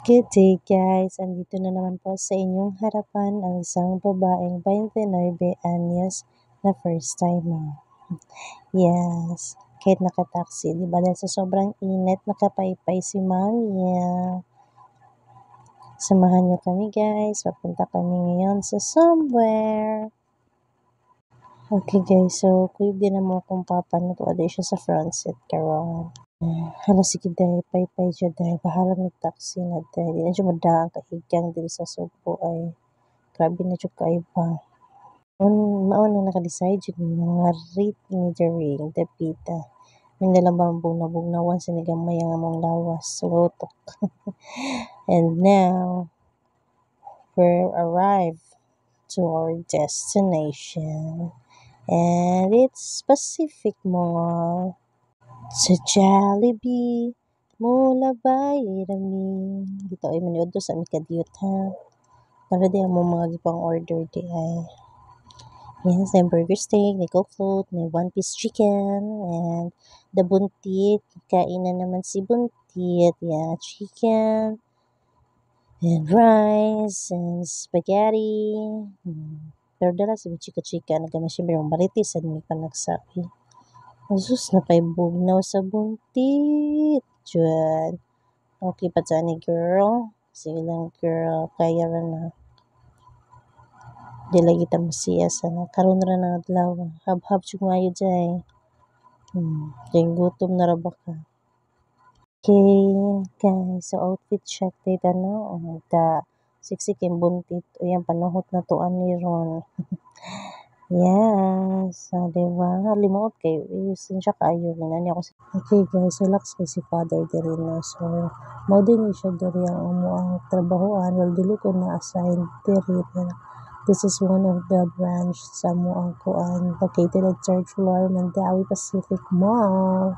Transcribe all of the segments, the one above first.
Good day guys! Andito na naman po sa inyong harapan ang isang babaeng 29 anyos na first timer. Yes, kahit nakataksi, di ba? Dahil sa sobrang init, nakapaypay si Mami. Samahan niyo kami guys, papunta kami ngayon sa somewhere. Okay guys, so kuya din na mo kung papanuto siya sa front seat karon. Hala sige dahil paypay siya dahil bahala nag-taxi na dahil di na siya madaan kahigang dili sa Subo ay grabe na siya kaiba. Maon na naka-decide yun mga rate ni Jaring Dapita. May nalambang bugnawan sa nagamay ang among lawas sulotok. And now we're arrived to our destination and it's Pacific Mall. Sa Jollibee, mula bayrami. Dito ay maniod to sa Mikadiyot ha. Para di mo mga gipang order di ay. Yes, may burger steak, may coke float, may one-piece chicken, and the buntit. Kain na naman si buntit. Yeah, chicken, and rice, and spaghetti. Pero dala si chika-chika. Nagama siyempre yung maritis at may panagsabi. Asus, napaibugnaw sa buntit. Diyan. Okay pa dyan ni girl. Sige lang girl. Kaya rin na. Di lagi ta masiya sana. Karoon rin na adlaw. Hab-hab chumayo dyan. Dyan gutom na raba ka. Okay, guys. So, outfit check data no. Da, sexy kim buntit. O yan, panuhot na to ani ron. Yes, diba? Limuot kayo. Iusin siya kayo. Ganyan ako. Okay guys, relax kay si father diri na. So, mo din siya diri ang ang trabahoan. Well, dili ko na-assign diri. This is one of the branch sa mo ang kuan located at third floor Mandawi Pacific Mall.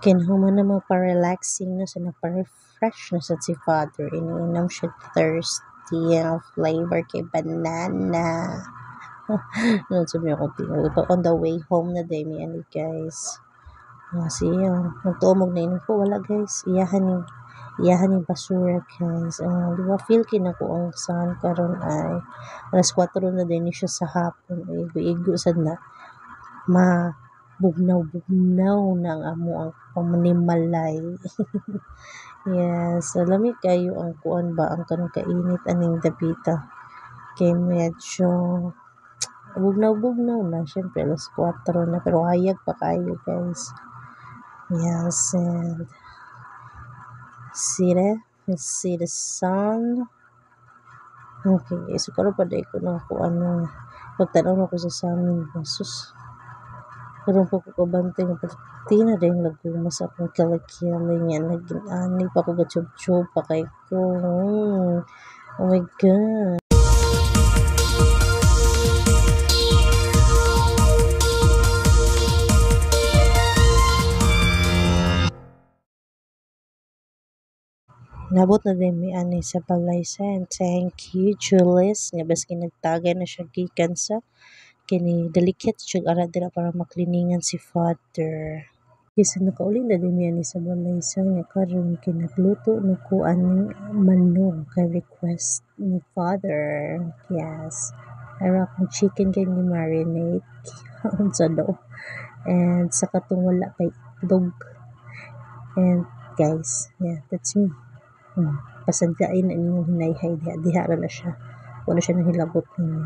Kinhuman na magpa-relaxing na sa nagpa-refresh na sa si father. Iniinom siya thirsty ang flavor kay banana. Sabi ako on the way home na day mi ani guys. Siya nagtuomog na inom ko wala guys. Iyahan ni basura guys. Di ba feel kinako ang sun karon ay alas 4 na din siya sa hapon. Igo sad na bugnaw na ang amo ang pamanimalay. Yes, alam kayo ang kuan ba ang kanang kainit aning Dapita. Kay medyo bugnaw na. Siyempre, alas 4 na. Pero hayag pa kayo, guys. Yes, and see the sun. Okay, so karon pa day ko na ako pagtanaw ko sa amin. Sus. Karon po ko kabantay ng patina day nagkumas akong kalakyaling yan. Nag-ani pa ko gatsyub-tsyub pa kay ko. Oh my God. Nabot na din mi ani sa Balaysa and thank you Julius nga bas nagtagay na siya gikan sa kini delicate siya ara dira para makliningan si father. Kasi nakauli na din mi ani sa Balaysa nga karon kinagluto no ko ani manok kay request ni father. Yes. Ara kung chicken kay ni marinate unsa do. And sa katong wala pa itlog. And guys, yeah, that's me. Pasadyain na inyong hinayhay diha na siya wala siya nahilabot ninyo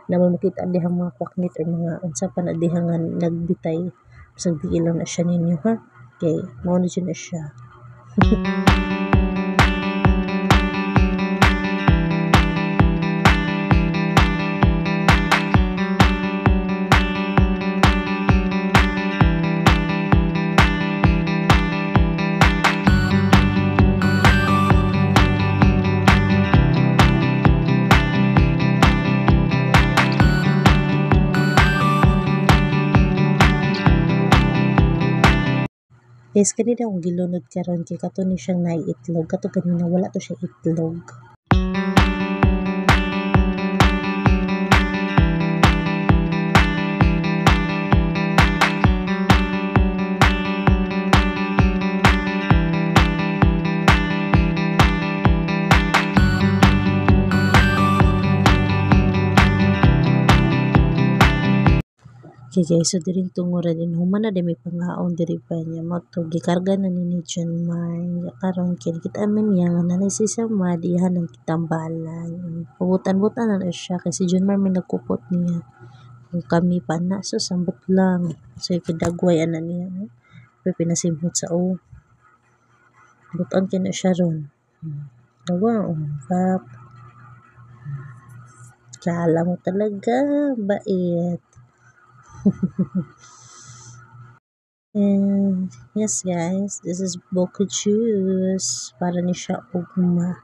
naman makita dihang mga kwaknit or mga unsa pa na dihang nagbitay pasag di ilang na siya ninyo ha okay mao na siya Guys, kanina akong gilunod karon kay kato ni siyang naiitlog. Kato kanina wala to siya itlog. Okay guys, so diri tungura din human na di may pangaon diri pa niya mo to gikarga na ni John Mar karon kini kita man niya nga nanay si sama dihan ang kitambalan pubutan-butan na siya kasi John Mar may nagkupot niya kung kami pa na so sambot lang so ikidagway ana niya pinasimhot sa butan kina siya ron dawa kap kala mo talaga bait. And yes guys, this is Boca Juice para ni siya ugma.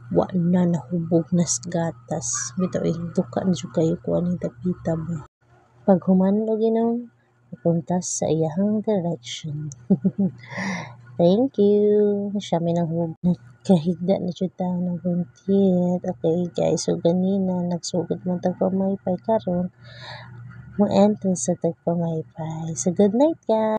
Wa na nahubog nas gatas bitaw duka na jud kayo ko ani dapita ba pag human og inom papunta sa iyahang direction. Thank you siya may nahubog kahigda na jud ta ng buntit. Okay guys, so ganina nagsugod man tagpamaypay karon mo enter sa tagpamaypay so good night guys.